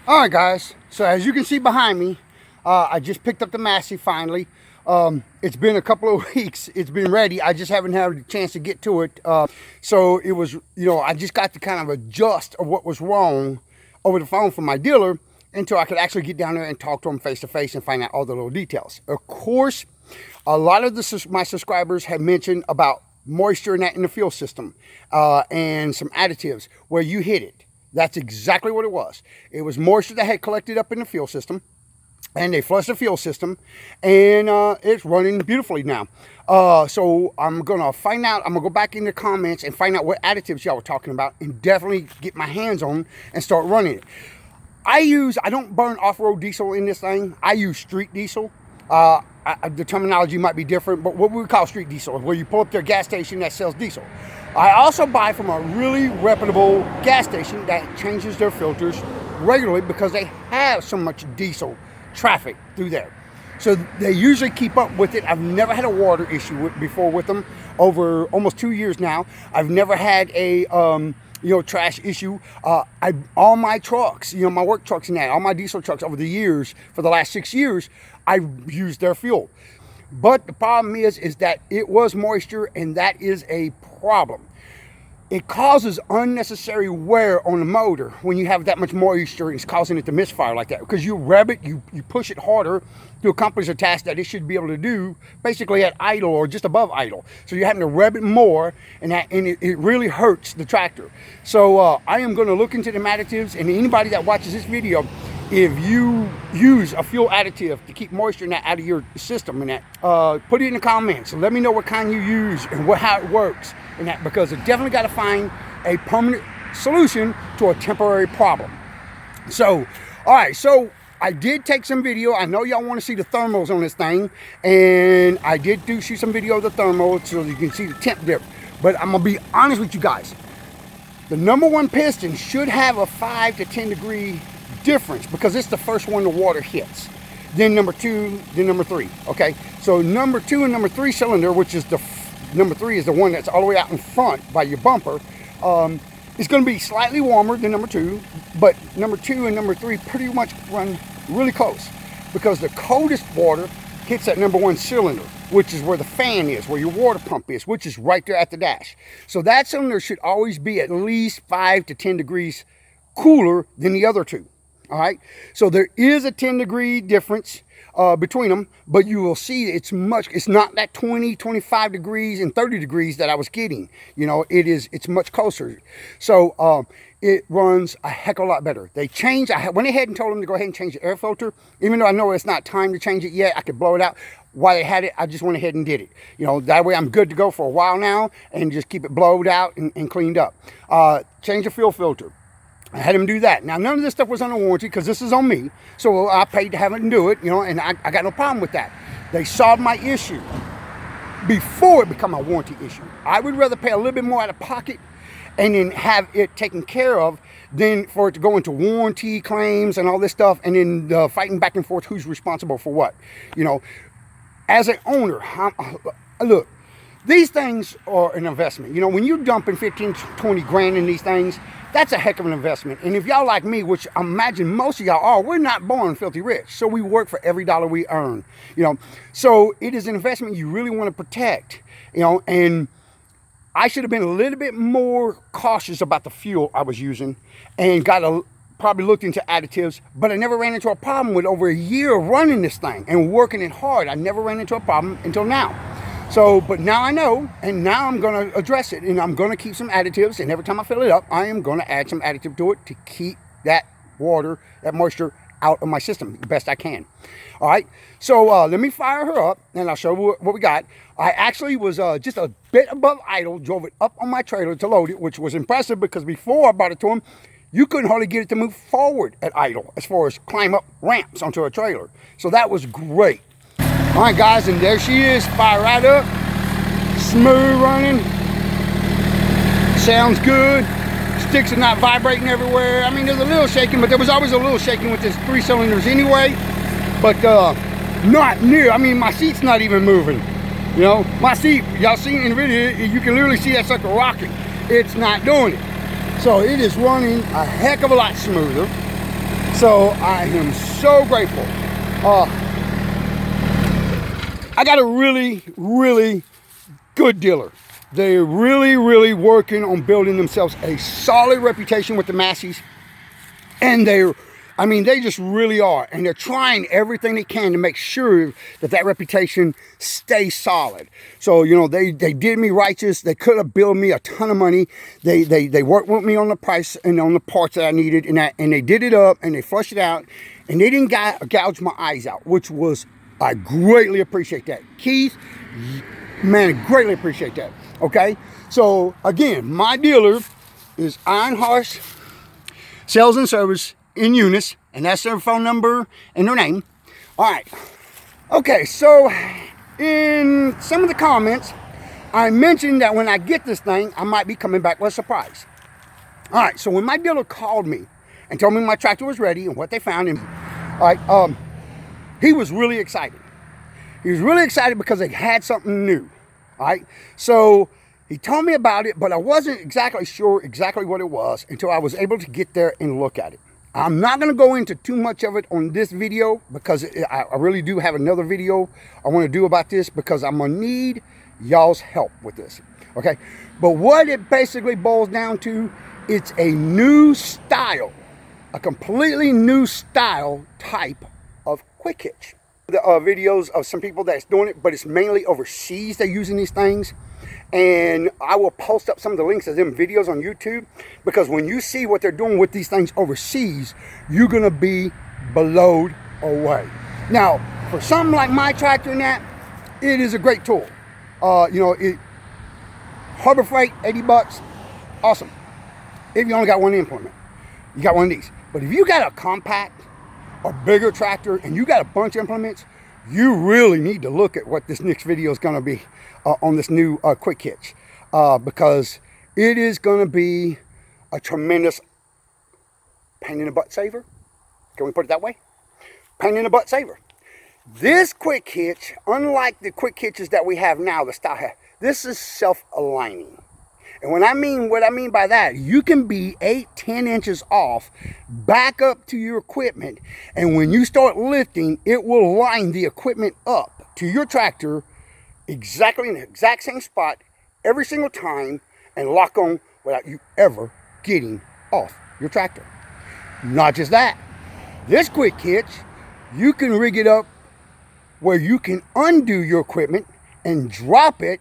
All right, guys. So as you can see behind me, I just picked up the Massey finally. It's been a couple of weeks. It's been ready. I just haven't had a chance to get to it. So it was, I just got to kind of adjust of what was wrong over the phone from my dealer until I could actually get down there and talk to him face to face and find out all the little details. Of course, a lot of my subscribers have mentioned about moisture in the fuel system and some additives where you hit it. That's exactly what it was. It was moisture that had collected up in the fuel system, and they flushed the fuel system, and it's running beautifully now. So I'm gonna find out. I'm gonna go back in the comments and find out what additives y'all were talking about, and definitely get my hands on and start running it. I don't burn off-road diesel in this thing. I use street diesel. The terminology might be different, but what we call street diesel is where you pull up to a gas station that sells diesel. I also buy from a really reputable gas station that changes their filters regularly because they have so much diesel traffic through there. So they usually keep up with it. I've never had a water issue before with them over almost 2 years now. I've never had a trash issue. All my trucks, my work trucks and that, all my diesel trucks over the years, for the last 6 years, I've used their fuel. But the problem is that it was moisture, and that is a problem. It causes unnecessary wear on the motor when you have that much moisture. It's causing it to misfire like that because you rev it, you push it harder to accomplish a task that it should be able to do basically at idle or just above idle. So you're having to rev it more, and it really hurts the tractor. So I am going to look into the additives, and anybody that watches this video, if you use a fuel additive to keep moisture out of your system and that, put it in the comments. Let me know what kind you use and how it works and that, because it definitely got to find a permanent solution to a temporary problem. So, all right, so I did take some video. I know y'all want to see the thermals on this thing, and I did shoot some video of the thermals so you can see the temp dip. But I'm gonna be honest with you guys. The number one piston should have a 5 to 10 degree difference because it's the first one the water hits, then number 2, then number 3. Okay, so number 2 and number 3 cylinder, which is number 3 is the one that's all the way out in front by your bumper, it's going to be slightly warmer than number 2, but number 2 and number 3 pretty much run really close because the coldest water hits that number 1 cylinder, which is where the fan is, where your water pump is, which is right there at the dash. So that cylinder should always be at least 5 to 10 degrees cooler than the other two. All right, so there is a 10 degree difference between them, but you will see it's not that 20, 25 degrees and 30 degrees that I was getting. It's much closer. So it runs a heck of a lot better. I went ahead and told them to go ahead and change the air filter, even though I know it's not time to change it yet. I could blow it out. While they had it, I just went ahead and did it. That way I'm good to go for a while now and just keep it blowed out and cleaned up. Change the fuel filter. I had him do that. Now, none of this stuff was under warranty because this is on me. So I paid to have him do it, and I got no problem with that. They solved my issue before it became a warranty issue. I would rather pay a little bit more out of pocket and then have it taken care of than for it to go into warranty claims and all this stuff and then fighting back and forth who's responsible for what. As an owner, look, these things are an investment. When you're dumping 15, 20 grand in these things, that's a heck of an investment. And if y'all like me, which I imagine most of y'all are, we're not born filthy rich. So we work for every dollar we earn, So it is an investment you really want to protect, and I should have been a little bit more cautious about the fuel I was using and probably looked into additives, but I never ran into a problem with over a year of running this thing and working it hard. I never ran into a problem until now. So, but now I know, and now I'm going to address it, and I'm going to keep some additives, and every time I fill it up, I am going to add some additive to it to keep that water, that moisture out of my system the best I can. All right, so let me fire her up, and I'll show you what we got. I actually was just a bit above idle, drove it up on my trailer to load it, which was impressive because before I brought it to him, you couldn't hardly get it to move forward at idle as far as climb up ramps onto a trailer. So that was great. All right, guys, and there she is, fire right up, smooth running, sounds good, sticks are not vibrating everywhere. I mean, there's a little shaking, but there was always a little shaking with this 3 cylinders anyway, but not near. I mean, my seat's not even moving, my seat, y'all seen in the video, you can literally see that sucker rocking. It's not doing it. So it is running a heck of a lot smoother. So I am so grateful. I got a really, really good dealer. They're really, really working on building themselves a solid reputation with the Masseys. And they just really are. And they're trying everything they can to make sure that reputation stays solid. So, you know, they did me righteous. They could have billed me a ton of money. They worked with me on the price and on the parts that I needed. And they did it up and they flushed it out. And they didn't gouge my eyes out, which was, I greatly appreciate that. Keith, man, greatly appreciate that. Okay, so again, my dealer is Iron Horse Sales and Service in Eunice, and that's their phone number and their name. All right, okay, so in some of the comments, I mentioned that when I get this thing, I might be coming back with a surprise. All right, so when my dealer called me and told me my tractor was ready and what they found, and all right, he was really excited. He was really excited because they had something new. All right, so he told me about it, but I wasn't exactly sure exactly what it was until I was able to get there and look at it. I'm not going to go into too much of it on this video because I really do have another video I want to do about this because I'm going to need y'all's help with this. Okay, but what it basically boils down to, it's a new style, a completely new style type of quick hitch. The videos of some people that's doing it, but it's mainly overseas they're using these things, and I will post up some of the links of them videos on YouTube, because when you see what they're doing with these things overseas, you're gonna be blown away. Now, for something like my tractor and that, it is a great tool. You know, Harbor Freight, 80 bucks, awesome. If you only got one implement, you got one of these. But if you got a compact or bigger tractor and you got a bunch of implements, you really need to look at what this next video is going to be on this new quick hitch, because it is going to be a tremendous pain in the butt saver. Can we put it that way? Pain in the butt saver. This quick hitch, unlike the quick hitches that we have now, the style have, this is self-aligning. And what I mean by that, you can be 8-10 inches off, back up to your equipment, and when you start lifting, it will line the equipment up to your tractor exactly in the exact same spot every single time and lock on without you ever getting off your tractor. Not just that, this quick hitch, you can rig it up where you can undo your equipment and drop it,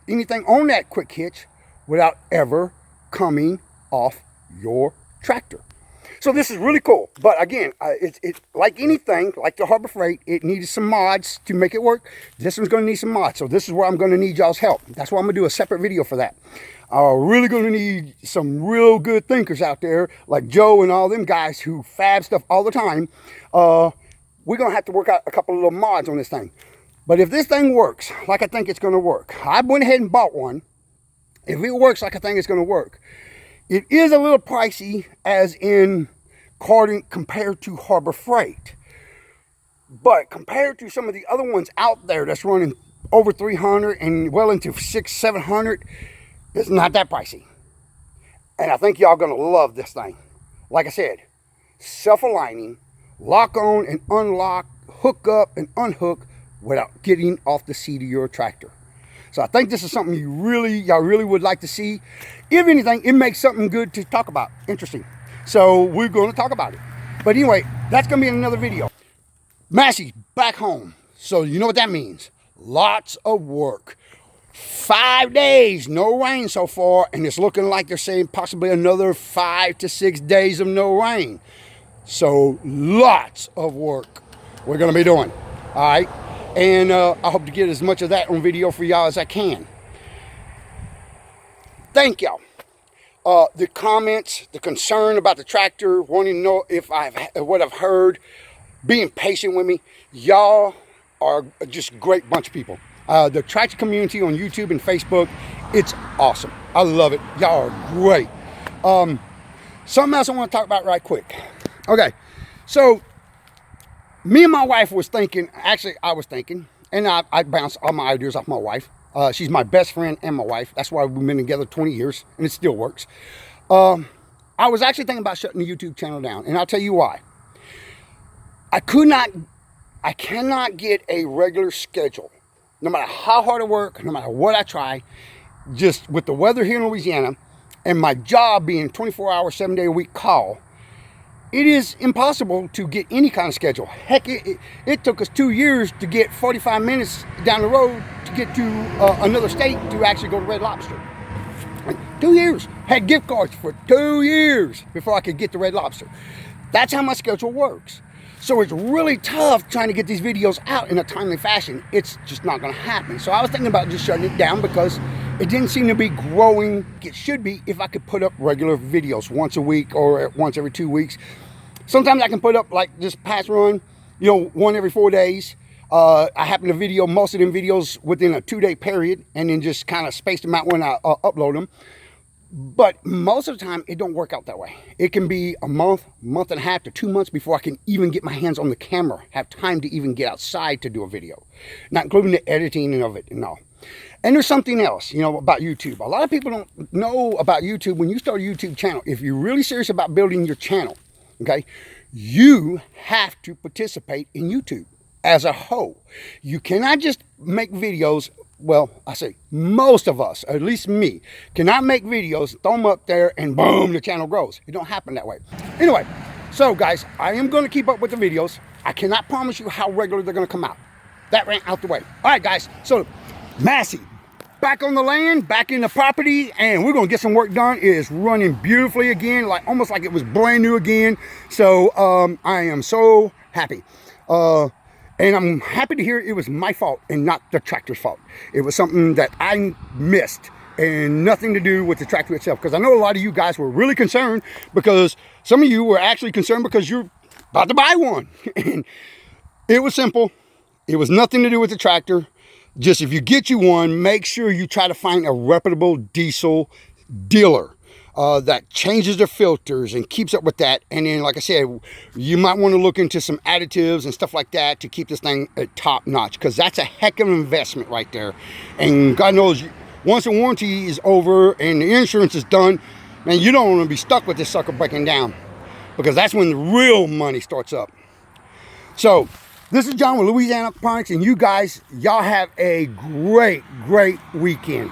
anything on that quick hitch, without ever coming off your tractor. So this is really cool. But again, it's like anything, like the Harbor Freight, it needed some mods to make it work. This one's going to need some mods. So this is where I'm going to need y'all's help. That's why I'm going to do a separate video for that. Really going to need some real good thinkers out there, like Joe and all them guys who fab stuff all the time. We're going to have to work out a couple of little mods on this thing. But if this thing works like I think it's going to work, I went ahead and bought one. If it works like I think it's going to work, it is a little pricey, as in compared to Harbor Freight. But compared to some of the other ones out there that's running over 300 and well into 600-700, it's not that pricey. And I think y'all going to love this thing. Like I said, self-aligning, lock on and unlock, hook up and unhook without getting off the seat of your tractor. So I think this is something y'all really would like to see. If anything, it makes something good to talk about, interesting. So we're going to talk about it. But anyway, that's going to be in another video. Massey's back home. So you know what that means. Lots of work. 5 days, no rain so far, and it's looking like they're saying possibly another 5 to 6 days of no rain. So lots of work we're going to be doing. All right. And I hope to get as much of that on video for y'all as I can. Thank y'all. The comments, the concern about the tractor, wanting to know if what I've heard, being patient with me. Y'all are just a great bunch of people. The tractor community on YouTube and Facebook, it's awesome. I love it. Y'all are great. Something else I want to talk about right quick. Okay, so me and my wife was thinking, actually I was thinking, and I bounced all my ideas off my wife. She's my best friend and my wife. That's why we've been together 20 years, and it still works. I was actually thinking about shutting the YouTube channel down, and I'll tell you why. I cannot get a regular schedule. No matter how hard I work, no matter what I try, just with the weather here in Louisiana and my job being 24-hour, 7-day-a-week call, it is impossible to get any kind of schedule. Heck, it took us 2 years to get 45 minutes down the road to get to another state to actually go to Red Lobster. 2 years. Had gift cards for 2 years before I could get to Red Lobster. That's how my schedule works. So it's really tough trying to get these videos out in a timely fashion. It's just not going to happen. So I was thinking about just shutting it down because it didn't seem to be growing. It should be if I could put up regular videos once a week or once every 2 weeks. Sometimes I can put up like this past run, you know, one every 4 days. I happen to video most of them videos within a 2-day period and then just kind of space them out when I upload them. But most of the time, it don't work out that way. It can be a month, month and a half to 2 months before I can even get my hands on the camera, have time to even get outside to do a video, not including the editing and of it and all. And there's something else, you know, about YouTube. A lot of people don't know about YouTube. When you start a YouTube channel, if you're really serious about building your channel, okay, you have to participate in YouTube as a whole. You cannot just make videos. Well, I say most of us, at least me, cannot make videos, throw them up there, and boom, the channel grows. It don't happen that way. Anyway, so guys, I am going to keep up with the videos. I cannot promise you how regular they're going to come out. That ran out the way. All right, guys. So, Massey, back on the land, back in the property, and we're going to get some work done. It is running beautifully again, like almost like it was brand new again. So, I am so happy. And I'm happy to hear it was my fault and not the tractor's fault. It was something that I missed and nothing to do with the tractor itself. Because I know a lot of you guys were really concerned because some of you were actually concerned because you're about to buy one. And it was simple. It was nothing to do with the tractor. Just if you get you one, make sure you try to find a reputable diesel dealer that changes their filters and keeps up with that. And then, like I said, you might want to look into some additives and stuff like that to keep this thing at top notch, because that's a heck of an investment right there. And God knows, once the warranty is over and the insurance is done, man, you don't want to be stuck with this sucker breaking down, because that's when the real money starts up. So this is John with Louisiana Products, and you guys, y'all have a great weekend.